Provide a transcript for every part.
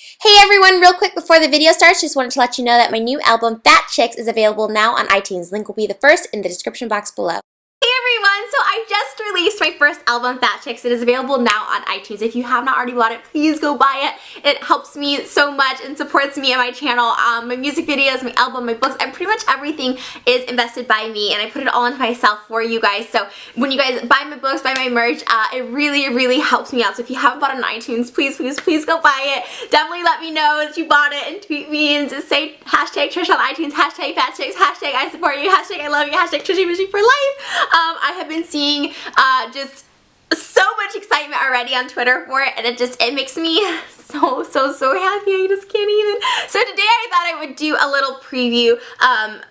Hey everyone, real quick before the video starts, just wanted to let you know that my new album, Fat Chicks, is available now on iTunes. Link will be the first in the description box below. Hey everyone, so I just released my first album, Fat Chicks. It is available now on iTunes. If you have not already bought it, please go buy it. It helps me so much and supports me and my channel. My music videos, my album, my books, and pretty much everything is invested by me, and I put it all into myself for you guys. So when you guys buy my books, buy my merch, it really helps me out. So if you haven't bought it on iTunes, please go buy it. Definitely let me know that you bought it and tweet me and just say hashtag Trish on iTunes, hashtag Fat Chicks, hashtag I support you, hashtag I love you, hashtag Trishy for life. I have been seeing just so much excitement already on Twitter for it, and it makes me so happy. I just can't even. So today I thought I would do a little preview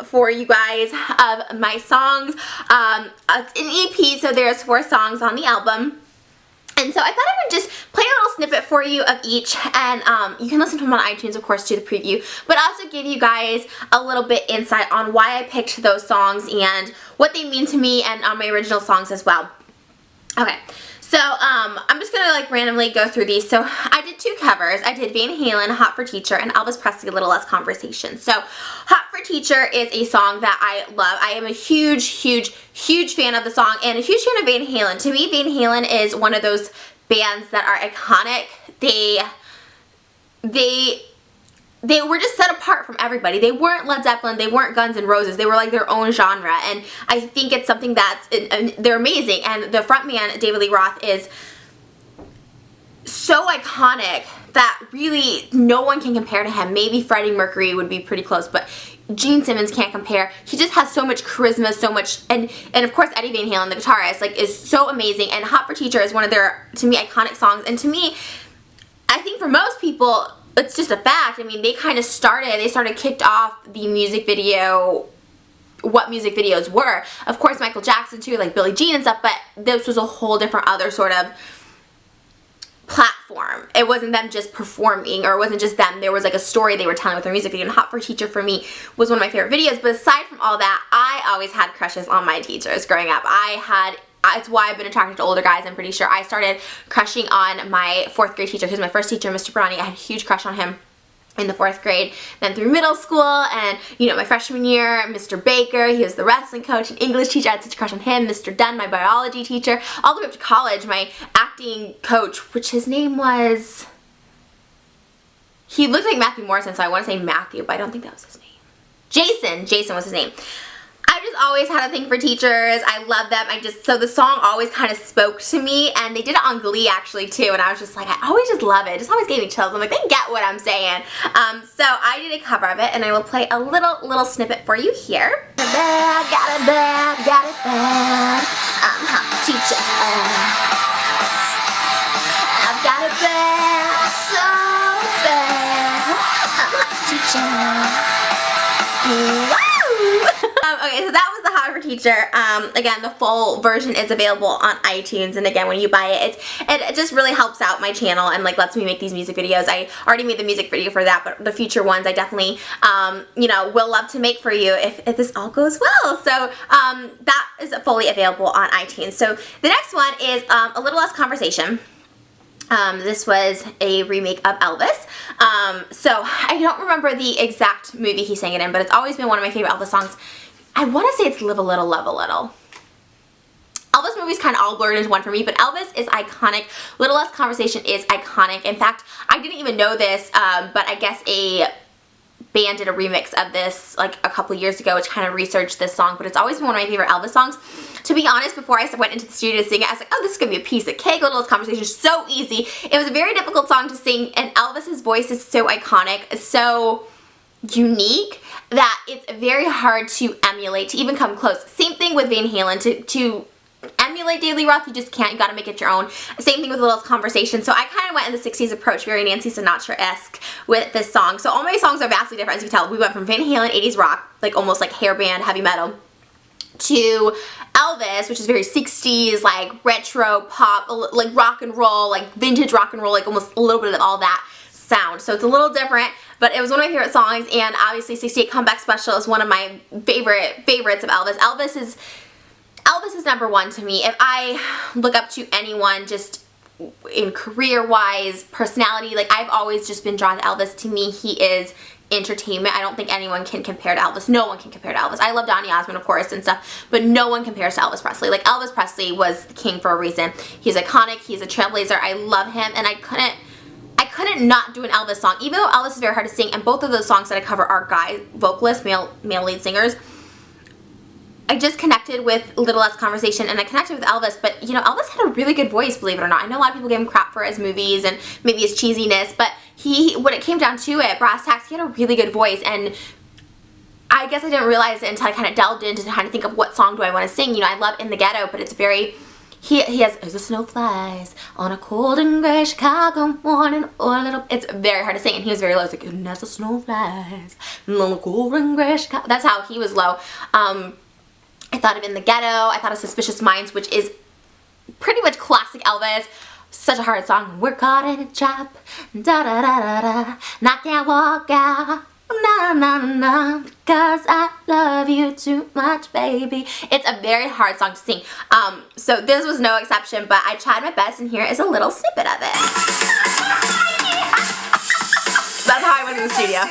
for you guys of my songs. It's an EP, so there's 4 songs on the album. And so I thought I would just play a little snippet for you of each, and you can listen to them on iTunes, of course, to the preview, but also give you guys a little bit insight on why I picked those songs and what they mean to me, and on my original songs as well. Okay, so I'm just gonna like randomly go through these. So I did 2 covers. I did Van Halen, Hot for Teacher, and Elvis Presley, A Little Less Conversation. So Hot for Teacher is a song that I love. I am a huge fan of the song and a huge fan of Van Halen. To me, Van Halen is one of those bands that are iconic. They were just set apart from everybody. They weren't Led Zeppelin, they weren't Guns N' Roses, they were like their own genre, and I think it's something that's, they're amazing, and the frontman, David Lee Roth, is so iconic that really no one can compare to him. Maybe Freddie Mercury would be pretty close, but Gene Simmons can't compare. He just has so much charisma, so much, and of course Eddie Van Halen, the guitarist, like, is so amazing, and Hot for Teacher is one of their, to me, iconic songs, and to me, I think for most people, it's just a fact. I mean, they kicked off the music video, what music videos were. Of course, Michael Jackson too, like Billie Jean and stuff, but this was a whole different other sort of platform. It wasn't them just performing, or it wasn't just them. There was like a story they were telling with their music video, and Hot for Teacher for me was one of my favorite videos. But aside from all that, I always had crushes on my teachers growing up. It's why I've been attracted to older guys. I'm pretty sure I started crushing on my 4th grade teacher, who's my first teacher, Mr. Brownie. I had a huge crush on him in the 4th grade, then through middle school, and my freshman year, Mr. Baker, he was the wrestling coach and English teacher. I had such a crush on him. Mr. Dunn, my biology teacher, all the way up to college, my acting coach, which his name was, he looked like Matthew Morrison, so I want to say Matthew, but I don't think that was his name. Jason was his name. I just always had a thing for teachers. I love them. So the song always kind of spoke to me, and they did it on Glee actually too, and I was just like, I always just love it. It just always gave me chills. I'm like, they get what I'm saying. So I did a cover of it, and I will play a little snippet for you here. Got it bad. I'm Hot Teacher. I've got it bad, so bad. I'm Hot Teacher. Okay, so that was the Hot for Teacher. Again, the full version is available on iTunes, and again, when you buy it, it just really helps out my channel and like lets me make these music videos. I already made the music video for that, but the future ones I definitely, will love to make for you if this all goes well. So that is fully available on iTunes. So the next one is A Little Less Conversation. This was a remake of Elvis. So I don't remember the exact movie he sang it in, but it's always been one of my favorite Elvis songs. I want to say it's Live a Little, Love a Little. Elvis movies kind of all blurred into one for me, but Elvis is iconic. Little Less Conversation is iconic. In fact, I didn't even know this, but I guess a band did a remix of this like a couple years ago, which kind of researched this song, but it's always been one of my favorite Elvis songs. To be honest, before I went into the studio to sing it, I was like, oh, this is going to be a piece of cake. Little Less Conversation is so easy. It was a very difficult song to sing, and Elvis's voice is so iconic, so unique, that it's very hard to emulate, to even come close. Same thing with Van Halen. To emulate David Lee Roth, you just can't. You gotta make it your own. Same thing with Little Less Conversation. So I kind of went in the 60s approach, very Nancy Sinatra-esque with this song. So all my songs are vastly different, as you can tell. We went from Van Halen, 80s rock, like almost like hair band, heavy metal, to Elvis, which is very 60s, like retro pop, like rock and roll, like vintage rock and roll, like almost a little bit of all that sound. So it's a little different, but it was one of my favorite songs, and obviously 68 Comeback Special is one of my favorites of Elvis. Elvis is number one to me. If I look up to anyone just in career-wise, personality. Like, I've always just been drawn to Elvis. To me, he is entertainment. I don't think anyone can compare to Elvis. No one can compare to Elvis. I love Donny Osmond, of course, and stuff, but no one compares to Elvis Presley. Like, Elvis Presley was the king for a reason. He's iconic. He's a trailblazer. I love him, and I couldn't not do an Elvis song, even though Elvis is very hard to sing, and both of those songs that I cover are guy vocalists, male lead singers. I just connected with Little Less Conversation, and I connected with Elvis, but, you know, Elvis had a really good voice, believe it or not. I know a lot of people gave him crap for his movies and maybe his cheesiness, but when it came down to it, brass tacks, he had a really good voice, and I guess I didn't realize it until I kind of delved into trying to think of what song do I want to sing. You know, I love In the Ghetto, but it's very... He has, as the snow flies on a cold and gray Chicago morning, or a little, it's very hard to sing, and he was very low. It's like, and as the snow flies on a cold and gray Chicago. That's how he was low. I thought of In the Ghetto. I thought of Suspicious Minds, which is pretty much classic Elvis. Such a hard song. We're caught in a trap, da da da da da, and I can't walk out. Na na na, because I love you too much, baby. It's a very hard song to sing. So this was no exception, but I tried my best, and here is a little snippet of it. That's how I was in the studio.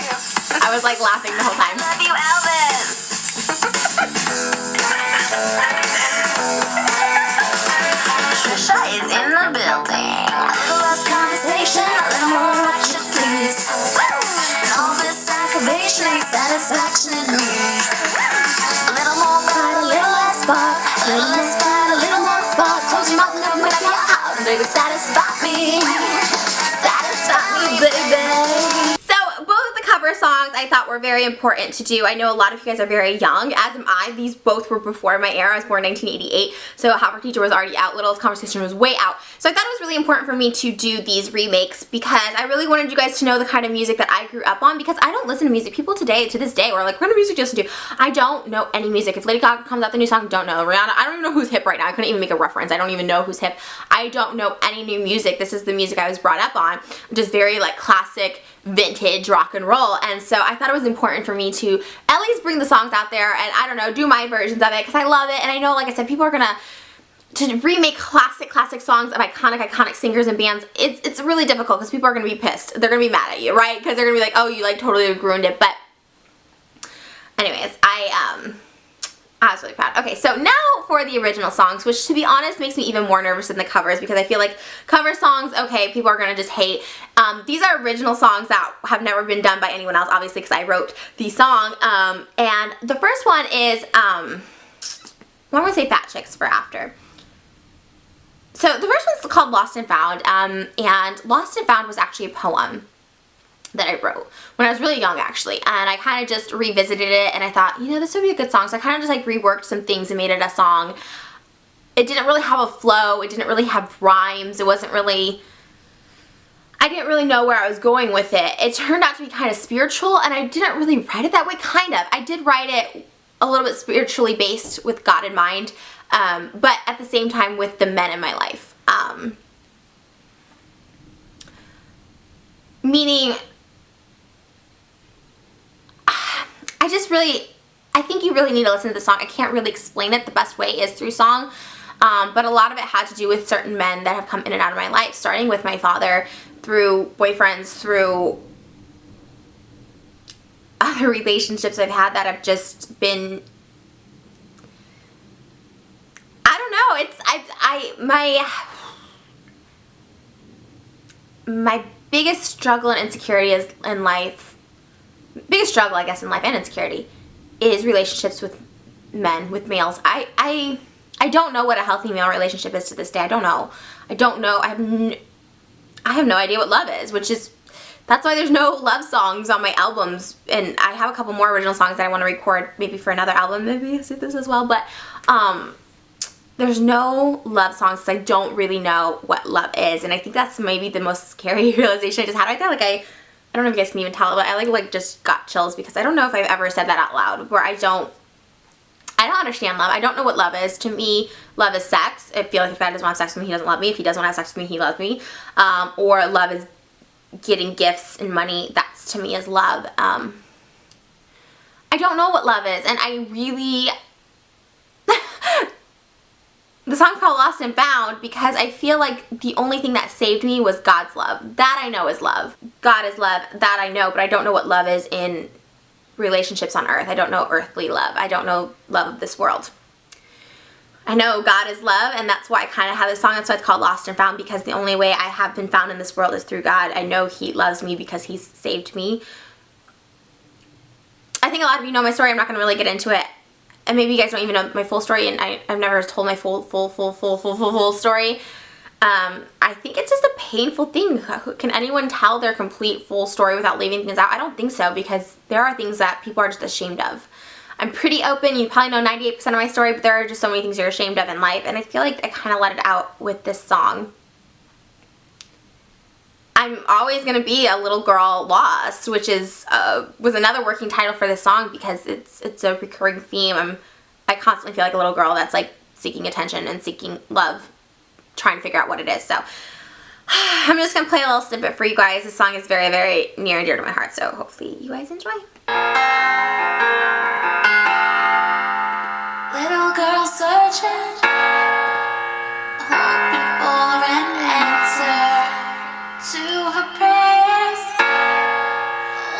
I was like laughing the whole time. Love you, Elvis. Trisha is in the building. A little less conversation, a little more what you please. Satisfaction in me. A little more pride, a little less spark. A little less pride, a little more spark. Close your mouth and open up your heart, and baby, satisfy me. Satisfy me, baby. So both of the cover songs I thought were very important to do. I know a lot of you guys are very young, as am I. These both were before my era. I was born in 1988, so Hot for Teacher was already out. Little Conversation was way out. So I thought it was really important for me to do these remakes because I really wanted you guys to know the kind of music that I grew up on, because I don't listen to music. People today, to this day, were like, what kind of music do you listen to? I don't know any music. If Lady Gaga comes out the new song, don't know. Rihanna, I don't even know who's hip right now. I couldn't even make a reference. I don't even know who's hip. I don't know any new music. This is the music I was brought up on, just very like classic, vintage rock and roll. And so I thought it was important for me to at least bring the songs out there and, I don't know, do my versions of it because I love it. And I know, like I said, people are gonna remake classic songs of iconic singers and bands. It's really difficult because people are gonna be pissed. They're gonna be mad at you, right? Because they're gonna be like, oh, you like totally ruined it. But anyways, I was really proud. Okay, so now for the original songs, which to be honest makes me even more nervous than the covers because I feel like cover songs, okay, people are gonna just hate. These are original songs that have never been done by anyone else, obviously, because I wrote the song. And the first one is, I'm gonna say Fat Chicks for after. So the first one's called Lost and Found, and Lost and Found was actually a poem that I wrote when I was really young, actually, and I kind of just revisited it, and I thought, you know, this would be a good song, so I kind of just like reworked some things and made it a song. It didn't really have a flow, it didn't really have rhymes, it wasn't really, I didn't really know where I was going with it. It turned out to be kind of spiritual, and I didn't really write it that way, kind of. I did write it a little bit spiritually based with God in mind, but at the same time with the men in my life. Meaning, I think you really need to listen to the song. I can't really explain it. The best way is through song, but a lot of it had to do with certain men that have come in and out of my life, starting with my father, through boyfriends, through other relationships I've had that have just been, I don't know, my biggest struggle and insecurity is in life, biggest struggle I guess in life and insecurity is relationships with men, with males. I don't know what a healthy male relationship is to this day. I don't know. I have no idea what love is, which is, that's why there's no love songs on my albums, and I have a couple more original songs that I want to record maybe for another album, maybe see this as well, but there's no love songs because I don't really know what love is, and I think that's maybe the most scary realization I just had right there. Like I don't know if you guys can even tell, but I like just got chills because I don't know if I've ever said that out loud, where I don't understand love. I don't know what love is. To me, love is sex. I feel like if a guy doesn't want to have sex with me, he doesn't love me. If he doesn't want to have sex with me, he loves me. Or love is getting gifts and money. That's, to me, is love. I don't know what love is, and I really the song's called Lost and Found because I feel like the only thing that saved me was God's love. That I know is love. God is love. That I know, but I don't know what love is in relationships on earth. I don't know earthly love. I don't know love of this world. I know God is love, and that's why I kind of have this song. That's why it's called Lost and Found, because the only way I have been found in this world is through God. I know He loves me because He's saved me. I think a lot of you know my story. I'm not going to really get into it. And maybe you guys don't even know my full story, and I've never told my full story. I think it's just a painful thing. Can anyone tell their complete full story without leaving things out? I don't think so, because there are things that people are just ashamed of. I'm pretty open. You probably know 98% of my story, but there are just so many things you're ashamed of in life, and I feel like I kind of let it out with this song. I'm always going to be a little girl lost, which was another working title for this song, because it's a recurring theme. I constantly feel like a little girl that's like seeking attention and seeking love, trying to figure out what it is. So I'm just going to play a little snippet for you guys. This song is very, very near and dear to my heart, so hopefully you guys enjoy. Little girl searching, hoping for an answer to her prayers.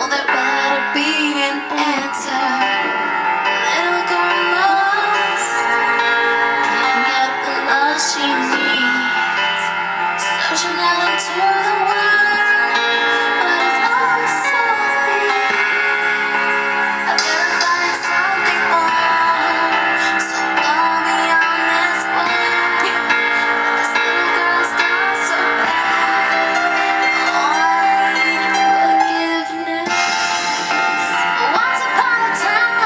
Oh, there better be an answer. Little girl lost, can't get the love she needs. Searching out into the world, but it's all so big. I better find something more, so far beyond this world. This little girl's gone so bad. Oh, I need forgiveness. Once upon a time,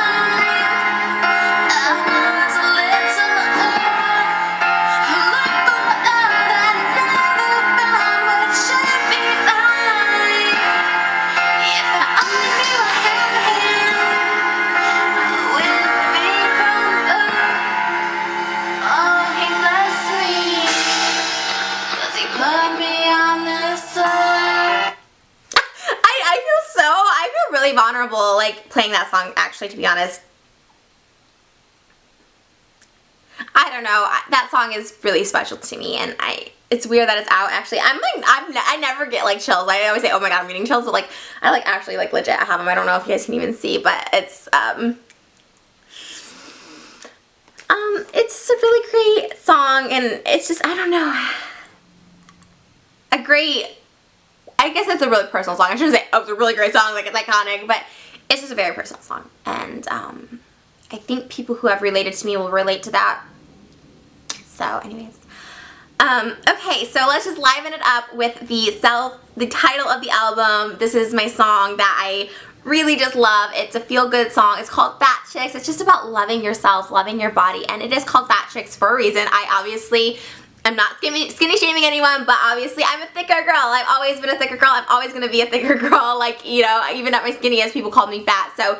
I was a little girl who looked for love that never found would shape me like. If I only knew I had him with me from birth. Oh, he blessed me, 'cause he put me on this earth. I feel really vulnerable like playing that song, actually, to be honest. I don't know, that song is really special to me, and it's weird that it's out, actually. I never get like chills. I always say, oh my god, I'm getting chills, but like I like actually like legit have them. I don't know if you guys can even see, but it's a really great song, and it's just, I don't know, I guess it's a really personal song. I shouldn't say, oh, it's a really great song, like it's iconic, but it's just a very personal song, and I think people who have related to me will relate to that. So anyways, okay, so let's just liven it up with the title of the album. This is my song that I really just love. It's a feel-good song. It's called Fat Chicks. It's just about loving yourself, loving your body, and it is called Fat Chicks for a reason. I'm not skinny shaming anyone, but obviously I'm a thicker girl. I've always been a thicker girl. I'm always going to be a thicker girl. Like, you know, even at my skinniest, people called me fat. So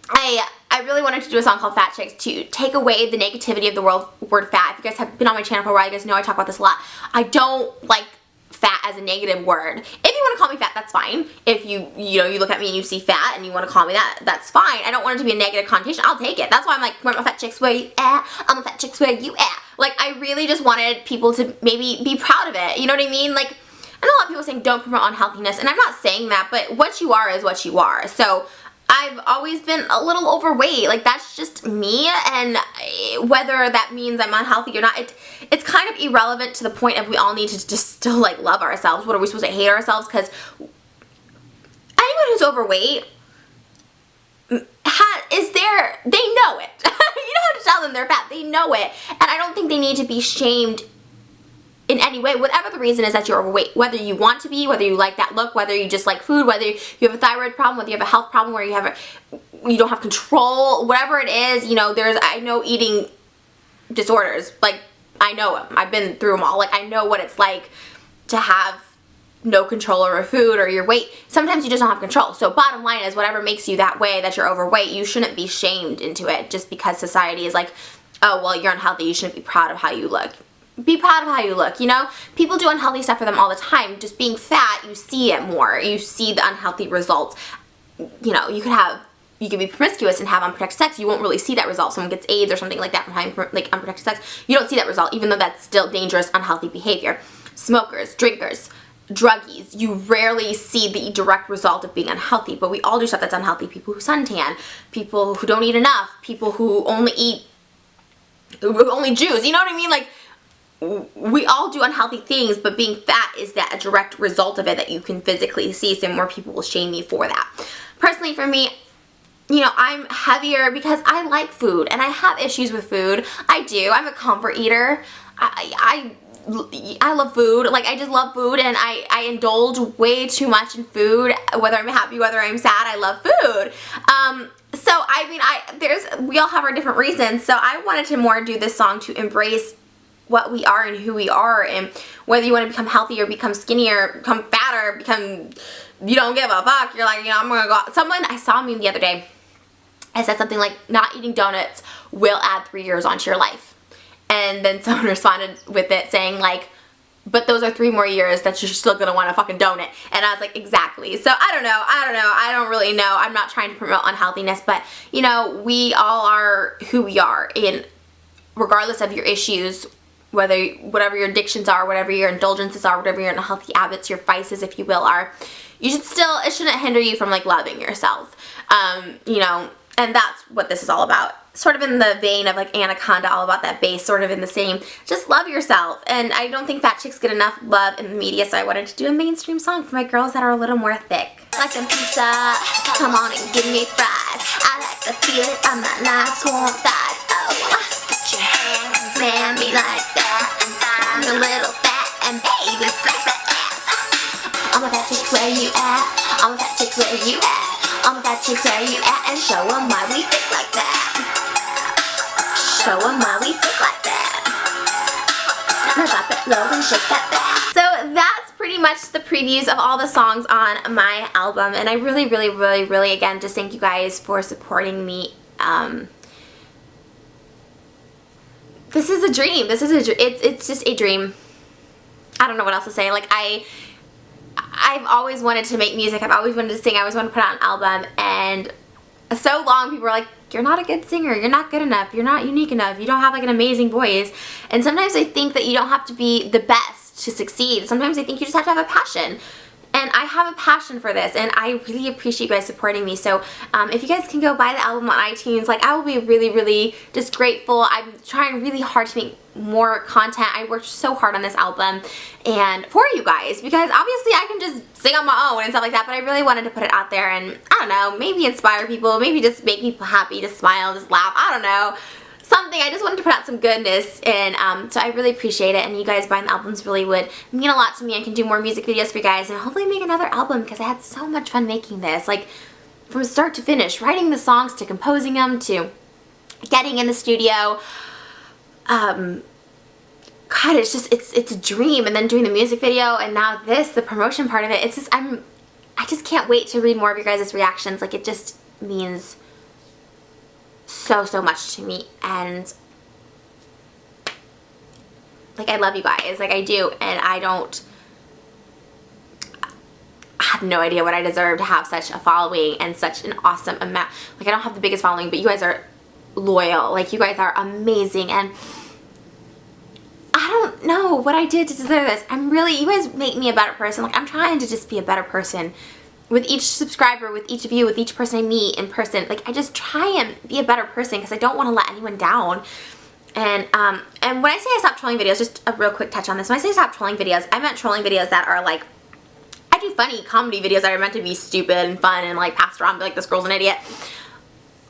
I really wanted to do a song called Fat Chicks to take away the negativity of the word fat. If you guys have been on my channel for a while, you guys know I talk about this a lot. I don't like fat as a negative word. If you want to call me fat, that's fine. If you look at me and you see fat and you want to call me that, that's fine. I don't want it to be a negative connotation. I'll take it. That's why I'm like, where are my fat chicks? Where you at? I'm a fat chicks. Where you at? Like, I really just wanted people to maybe be proud of it. You know what I mean? Like, I know a lot of people saying don't promote unhealthiness, and I'm not saying that, but what you are is what you are. So I've always been a little overweight. Like, that's just me, and whether that means I'm unhealthy or not, it's kind of irrelevant to the point of we all need to just still, like, love ourselves. What are we supposed to hate ourselves? Because anyone who's overweight they know it. You don't have to tell them they're fat. They know it, and I don't think they need to be shamed in any way, whatever the reason is that you're overweight. Whether you want to be, whether you like that look, whether you just like food, whether you have a thyroid problem, whether you have a health problem, where you don't have control, whatever it is, you know, I know eating disorders, like, I know them. I've been through them all. Like, I know what it's like to have no control over food or your weight. Sometimes you just don't have control. So bottom line is, whatever makes you that way, that you're overweight, you shouldn't be shamed into it just because society is like, oh, well, you're unhealthy, you shouldn't be proud of how you look. Be proud of how you look, you know? People do unhealthy stuff for them all the time. Just being fat, you see it more. You see the unhealthy results. You know, you could have you can be promiscuous and have unprotected sex, you won't really see that result. Someone gets AIDS or something like that from having like unprotected sex, you don't see that result, even though that's still dangerous, unhealthy behavior. Smokers, drinkers, druggies, you rarely see the direct result of being unhealthy, but we all do stuff that's unhealthy. People who suntan, people who don't eat enough, people who only Jews, you know what I mean? Like, we all do unhealthy things, but being fat is that a direct result of it that you can physically see, so more people will shame you for that. Personally, for me, you know, I'm heavier because I like food, and I have issues with food. I do. I'm a comfort eater. I love food. Like, I just love food, and I indulge way too much in food, whether I'm happy, whether I'm sad. I love food. So I mean, we all have our different reasons. So I wanted to more do this song to embrace what we are and who we are, and whether you want to become healthy or become skinnier, become fatter, become, you don't give a fuck. You're like, you know, I'm gonna go. I saw a meme the other day. I said something like, not eating donuts will add 3 years onto your life. And then someone responded with it saying like, but those are 3 more years that you're still gonna want a fucking donut. And I was like, exactly. So I don't know. I don't really know. I'm not trying to promote unhealthiness, but you know, we all are who we are. And regardless of your issues, whatever your addictions are, whatever your indulgences are, whatever your unhealthy habits, your vices, if you will, are, you should still, it shouldn't hinder you from like loving yourself. You know, and that's what this is all about. Sort of in the vein of like Anaconda, all about that bass, sort of in the same, just love yourself. And I don't think fat chicks get enough love in the media, so I wanted to do a mainstream song for my girls that are a little more thick. Like some pizza, come on and give me fries. I like to feel it on my nice warm thighs. Oh, put your hands around me like that. I'm a little fat and baby, slap that ass. I'm a fat chick, where you at? I'm a fat chick, where you at? I'm a fat chick, where you at? And show 'em why we thick like that. Show 'em why we thick like that. Now drop it low and shake that back. So that's pretty much the previews of all the songs on my album, and I really, really, really, really, again, just thank you guys for supporting me. This is a dream. This is it's just a dream. I don't know what else to say. Like, I've always wanted to make music. I've always wanted to sing. I always wanted to put out an album, and so long people were like, you're not a good singer, you're not good enough, you're not unique enough, you don't have like an amazing voice. And sometimes I think that you don't have to be the best to succeed. Sometimes I think you just have to have a passion. And I have a passion for this, and I really appreciate you guys supporting me. So if you guys can go buy the album on iTunes, like, I will be really, really just grateful. I'm trying really hard to make more content. I worked so hard on this album and for you guys, because obviously I can just sing on my own and stuff like that, but I really wanted to put it out there and, I don't know, maybe inspire people, maybe just make people happy, just smile, just laugh, I don't know. Something. I just wanted to put out some goodness, and so I really appreciate it, and you guys buying the albums really would mean a lot to me. I can do more music videos for you guys and hopefully make another album, because I had so much fun making this, like from start to finish, writing the songs to composing them to getting in the studio. God, it's just, it's a dream. And then doing the music video, and now this, the promotion part of it, it's just, I just can't wait to read more of your guys' reactions. Like, it just means so much to me, and like, I love you guys, like I do, and I have no idea what I deserve to have such a following and such an awesome amount. Like, I don't have the biggest following, but you guys are loyal, like, you guys are amazing, and I don't know what I did to deserve this. You guys make me a better person. Like, I'm trying to just be a better person with each subscriber, with each of you, with each person I meet in person. Like, I just try and be a better person, because I don't want to let anyone down. And when I say I stopped trolling videos, just a real quick touch on this. When I say stop trolling videos, I meant trolling videos that are like, I do funny comedy videos that are meant to be stupid and fun and like passed around, be like, this girl's an idiot.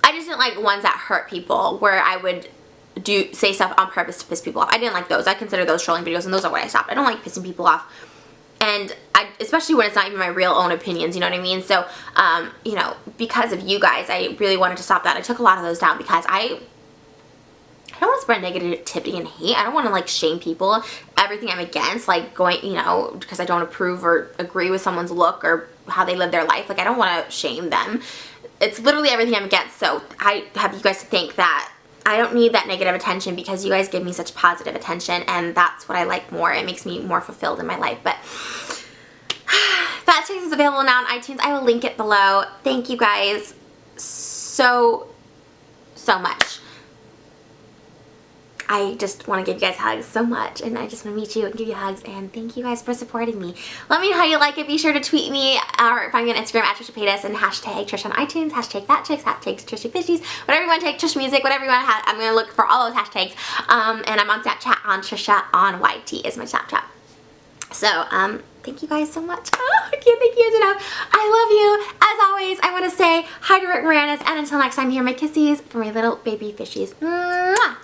I just didn't like ones that hurt people, where I would say stuff on purpose to piss people off. I didn't like those. I consider those trolling videos, and those are what I stopped. I don't like pissing people off. And especially when it's not even my real own opinions, you know what I mean? So, you know, because of you guys, I really wanted to stop that. I took a lot of those down because I don't want to spread negativity and hate. I don't want to, like, shame people. Everything I'm against, like, going, you know, because I don't approve or agree with someone's look or how they live their life. Like, I don't want to shame them. It's literally everything I'm against. So I have you guys to think that I don't need that negative attention, because you guys give me such positive attention, and that's what I like more. It makes me more fulfilled in my life. But Fat Chicks is available now on iTunes. I will link it below. Thank you guys so much. I just want to give you guys hugs so much, and I just want to meet you and give you hugs, and thank you guys for supporting me. Let me know how you like it. Be sure to tweet me or find me on Instagram at Trisha Paytas and hashtag Trish on iTunes, hashtag FatChicks, hashtag Trisha Fishies, whatever you want to take, Trish Music, whatever you want to have. I'm going to look for all those hashtags, and I'm on Snapchat on Trisha on YT is my Snapchat. So, thank you guys so much. Oh, I can't thank you guys enough. I love you. As always, I want to say hi to Rick Moranis, and until next time, here are my kisses for my little baby fishies. Mwah!